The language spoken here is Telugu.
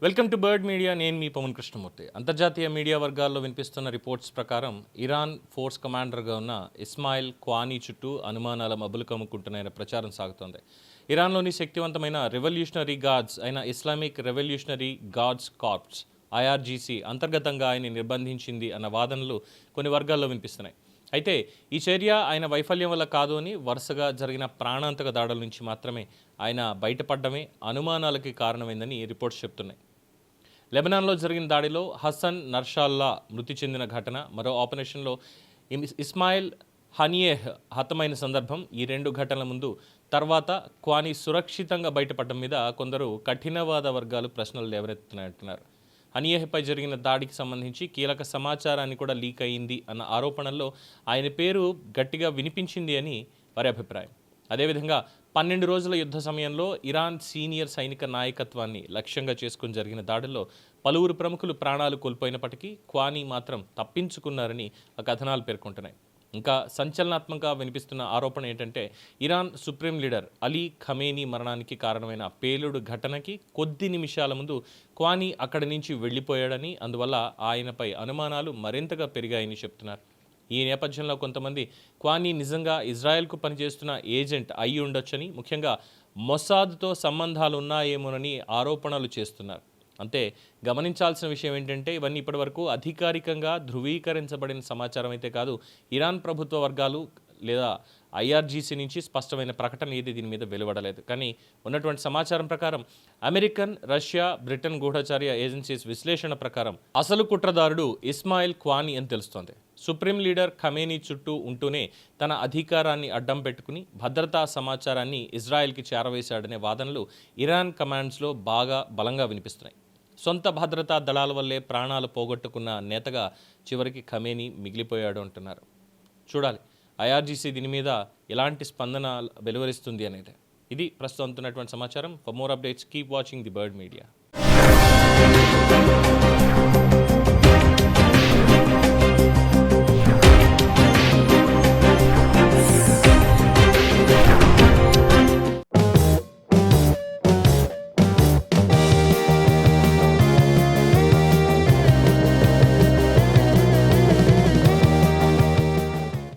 Welcome to bird media. నేను మీ పవన్ కృష్ణమూర్తి. అంతర్జాతీయ మీడియా వర్గాల్లో వినిపిస్తున్న రిపోర్ట్స్ ప్రకారం ఇరాన్ ఫోర్స్ కమాండర్గా ఉన్న ఇస్మాయిల్ క్వానీ చుట్టూ అనుమానాల మబ్బులు కమ్ముకుంటున్నాయన్న ప్రచారం సాగుతోంది. ఇరాన్లోని శక్తివంతమైన రెవల్యూషనరీ గార్డ్స్ అయిన Islamic Revolutionary Guards Corps IRGC అంతర్గతంగా ఆయన్ని నిర్బంధించింది అన్న వాదనలు కొన్ని వర్గాల్లో వినిపిస్తున్నాయి. అయితే ఈ చర్య ఆయన వైఫల్యం వల్ల కాదు అని, వరుసగా జరిగిన ప్రాణాంతక దాడుల నుంచి మాత్రమే ఆయన బయటపడడమే అనుమానాలకి కారణమైందని రిపోర్ట్స్ చెప్తున్నాయి. లెబనాన్లో జరిగిన దాడిలో హసన్ నర్షాల్లా మృతి చెందిన ఘటన, మరో ఆపరేషన్లో ఇస్మాయిల్ హనియేహ్ హతమైన సందర్భం, ఈ రెండు ఘటనల ముందు తర్వాత క్వానీ సురక్షితంగా బయటపడడం మీద కొందరు కఠినవాద వర్గాలు ప్రశ్నలు లేవనెత్తుతున్నాయంటున్నారు. హనియేహ్పై జరిగిన దాడికి సంబంధించి కీలక సమాచారాన్ని కూడా లీక్ అయింది అన్న ఆరోపణల్లో ఆయన పేరు గట్టిగా వినిపించింది అని వారి అభిప్రాయం. అదేవిధంగా 12 రోజుల యుద్ధ సమయంలో ఇరాన్ సీనియర్ సైనిక నాయకత్వాన్ని లక్ష్యంగా చేసుకుని జరిగిన దాడుల్లో పలువురు ప్రముఖులు ప్రాణాలు కోల్పోయినప్పటికీ క్వానీ మాత్రం తప్పించుకున్నారని ఆ కథనాలు పేర్కొంటున్నాయి. ఇంకా సంచలనాత్మకంగా వినిపిస్తున్న ఆరోపణ ఏంటంటే, Iran supreme leader Ali Khamenei మరణానికి కారణమైన పేలుడు ఘటనకి కొద్ది నిమిషాల ముందు క్వానీ అక్కడి నుంచి వెళ్ళిపోయాడని, అందువల్ల ఆయనపై అనుమానాలు మరింతగా పెరిగాయని చెప్తున్నారు. ఈ నేపథ్యంలో కొంతమంది క్వానీ నిజంగా ఇజ్రాయెల్కు పనిచేస్తున్న ఏజెంట్ అయి ఉండొచ్చని, ముఖ్యంగా మొసాద్తో సంబంధాలు ఉన్నాయేమోనని ఆరోపణలు చేస్తున్నారు. అంతే గమనించాల్సిన విషయం ఏంటంటే, ఇవన్నీ ఇప్పటివరకు అధికారికంగా ధృవీకరించబడిన సమాచారం అయితే కాదు. ఇరాన్ ప్రభుత్వ వర్గాలు లేదా ఐఆర్జీసీ నుంచి స్పష్టమైన ప్రకటన ఏది దీని మీద వెలువడలేదు. కానీ ఉన్నటువంటి సమాచారం ప్రకారం అమెరికన్, రష్యా, బ్రిటన్ గూఢచార్య ఏజెన్సీస్ విశ్లేషణ ప్రకారం అసలు కుట్రదారుడు ఇస్మాయిల్ క్వానీ అని తెలుస్తోంది. సుప్రీం లీడర్ ఖమేనీ చుట్టూ ఉంటూనే తన అధికారాన్ని అడ్డం పెట్టుకుని భద్రతా సమాచారాన్ని ఇజ్రాయెల్కి చేరవేశాడనే వాదనలు ఇరాన్ కమాండ్స్లో బలంగా వినిపిస్తున్నాయి. సొంత భద్రతా దళాల వల్లే ప్రాణాలు పోగొట్టుకున్న నేతగా చివరికి ఖమేనీ మిగిలిపోయాడు అంటున్నారు. చూడాలి ఐఆర్జీసీ దీని మీద ఎలాంటి స్పందన వెలువరిస్తుంది అనేది. ఇది ప్రస్తుతం అందుతున్నటువంటి సమాచారం. For more updates keep watching the bird media.